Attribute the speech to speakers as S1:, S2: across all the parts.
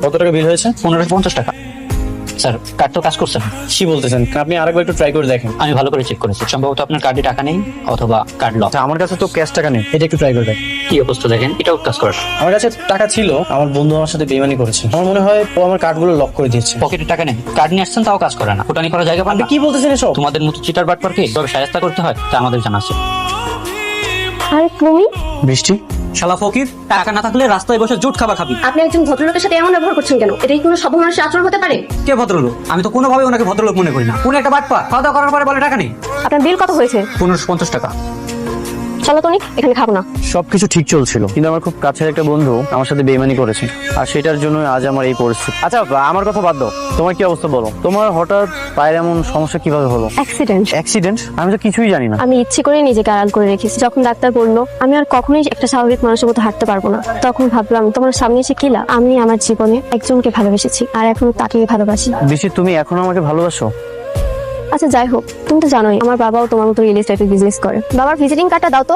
S1: কত টাকা বিল হয়েছে?
S2: 1550 টাকা। স্যার কার্ড তো কাজ করছে না।
S1: কি বলতেছেন? আপনি আরেকবার একটু ট্রাই করে দেখেন।
S2: আমি ভালো করে চেক করেছি, সম্ভবত আপনার কার্ডে টাকা নেই অথবা কার্ড লক।
S1: আচ্ছা, আমার কাছে তো ক্যাশ টাকা নেই, এটা একটু ট্রাই করে দেখেন।
S2: কি অবস্থা দেখেন, এটাও কাজ করে।
S1: আমার কাছে টাকা ছিল, আমার বন্ধু আমার সাথে বেইমানি করেছে। আমার মনে হয় ও আমার কার্ডগুলো লক করে দিয়েছে।
S2: পকেটে টাকা নেই, কার্ড নিয়ে আসছেন তাও কাজ করে না। ফুটানি করার জায়গা পান
S1: আপনি
S2: না।
S1: কি বলতেছেন এসব?
S2: তোমাদের মতো চিটার বাটপারকে কিভাবে সাহায্য করতে হয় তা আমাদের জানা আছে।
S3: আরে তুমি,
S1: বৃষ্টি,
S2: শালা ফকির, টাকা না থাকলে রাস্তায় বসে জুট খাবার খাবি।
S3: আপনি একজন ভদ্রলোকের সাথে এমন ব্যবহার করছেন কেন? এটা কি কোনো সভ্য মানুষের আচরণ হতে পারে?
S2: কে ভদ্রলোক? আমি তো কোনোভাবে ওনাকে ভদ্রলোক মনে করি না। উনি একটা বাটপা, খাওয়া দাওয়া করার পরে বলে টাকা নেই।
S3: আপনার বিল কত হয়েছে?
S2: 1550 টাকা।
S3: চলো তনিক, এখানে খাবো না।
S1: সবকিছু ঠিক চলছিল, কিন্তু আমার খুব কাছের একটা বন্ধু আমার সাথে বেইমানি করেছে, আর সেটার জন্য আজ আমার এই পরিস্থিতি। আচ্ছা, আমার কথা বাদ দাও, তোমার কি অবস্থা বলো? তোমার হঠাৎ পায়ের এমন সমস্যা কিভাবে হলো?
S3: অ্যাক্সিডেন্ট।
S1: অ্যাক্সিডেন্ট? আমি তো কিছুই জানি না।
S3: আমি ইচ্ছে করে নিজেকে আড়াল করে রেখেছি। যখন ডাক্তার বললো আমি আর কখনোই একটা স্বাভাবিক মানুষের মতো হাঁটতে পারবো না, তখন ভাবলাম তোমার সামনে এসে কি লাভ? আমি আমার জীবনে একজনকে ভালোবেসেছি, আর এখন তাকেই ভালোবাসি।
S1: বৃষ্টি, তুমি এখনো আমাকে ভালোবাসো?
S3: আচ্ছা যাই হোক, তুমি তো জানোই আমার বাবাও তোমার মতো রিয়েল এস্টেটের বিজনেস করে। বাবার ভিজিটিং কার্ডটা দাও তো।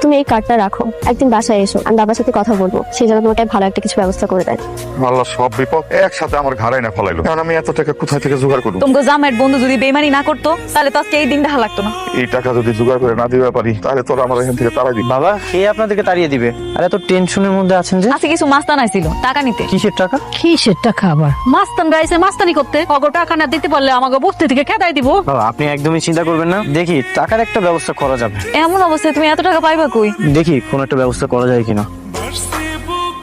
S3: তুমি এই কার্ডটা রাখো, একদিন বাসায় এসো, আমি বাবার সাথে কথা বলবো, সেই জন্য তোমাকে ভালো একটা কিছু ব্যবস্থা করে দেয়।
S4: আল্লাহ সব বিপদ একসাথে আমার ঘাড়ায় না ফলাইলো। কারণ আমি এত টাকা কোথায় থেকে জোগাড় করবো?
S5: তোমাকে জামাইয়ের বন্ধু যদি বেইমানি না করতো তাহলে তো আজকে এই দিনটা লাগতো না।
S4: এই টাকা যদি জোগাড় করে না দিতে পারি তাহলে তোরা আমার এখান থেকে তাড়াই দিবি।
S1: বাবা, কে আপনাদেরকে তাড়িয়ে দিবে? আর এত টেনশনের মধ্যে আছেন যে?
S5: আজকে কিছু মাস্তান আইছিল টাকা নিতে।
S1: কিসের টাকা?
S6: কিসের টাকা আবার? মাস্তান গাইছে মাস্তানি করতে, অগো টাকা না দিতে পারলে আমাকে বস্তি থেকে খেদাই দিব।
S1: বাবা, আপনি একদমই চিন্তা করবেন না, দেখি টাকার একটা ব্যবস্থা করা যাবে।
S5: এমন অবস্থায় তুমি এত টাকা পাইবা কই?
S1: দেখি কোন একটা ব্যবস্থা করা যায় কিনা।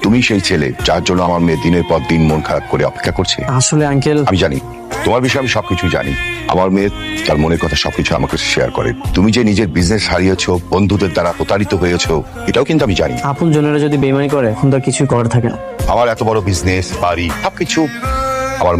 S7: তুমি সেই ছেলে যার জন্য আমার মেয়ে দিনের পর দিন মন খারাপ করে অপেক্ষা করছে।
S1: আসলে আঙ্কেল,
S7: আমি জানি তোমার বিষয়ে আমি সবকিছু জানি। আমার মেয়ে তার মনের কথা সবকিছু আমাকে শেয়ার করে। তুমি যে নিজের বিজনেস হারিয়েছো, বন্ধুদের দ্বারা প্রতারিত হয়েছো, এটাও কিন্তু আমি জানি।
S1: আপন জনেরা যদি বেইমানি করে এখন তো কিছুই করার থাকে না।
S7: আমার এত বড় বিজনেস, বাড়ি, সবকিছু আমার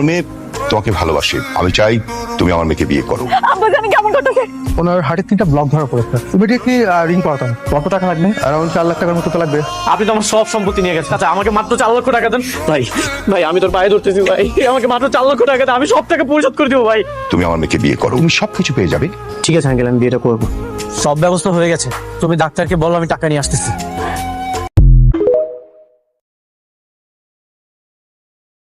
S7: মেয়ে তোমাকে ভালোবাসে। আমি চাই তুমি আমার মেয়েকে বিয়ে করো।
S5: আব্বা জানি কেমন করতেছে।
S8: ওনার হার্টের 3টা ব্লক ধরা পড়েছে। ইমিডিয়েটলি রিং করাতাম।
S1: কত টাকা লাগবে?
S8: অ্যারাউন্ড 4 লাখ টাকার মতো তো লাগবে।
S1: আপনি তো আমার সব সম্পত্তি নিয়ে গেছেন। আচ্ছা, আমাকে মাত্র 4 লক্ষ টাকা দেন ভাই। ভাই, আমি তোর পায়ে ধরতেছি ভাই, আমাকে মাত্র 4 লক্ষ টাকা দেন, আমি সব টাকা পরিশোধ করে দেবো ভাই।
S7: তুমি আমার মেয়েকে বিয়ে করো, তুমি সবকিছু পেয়ে যাবে।
S1: ঠিক আছে আঙ্কেল, আমি বিয়েটা করবো। সব ব্যবস্থা হয়ে গেছে, তুমি ডাক্তারকে বলো আমি টাকা নিয়ে আসতেছি।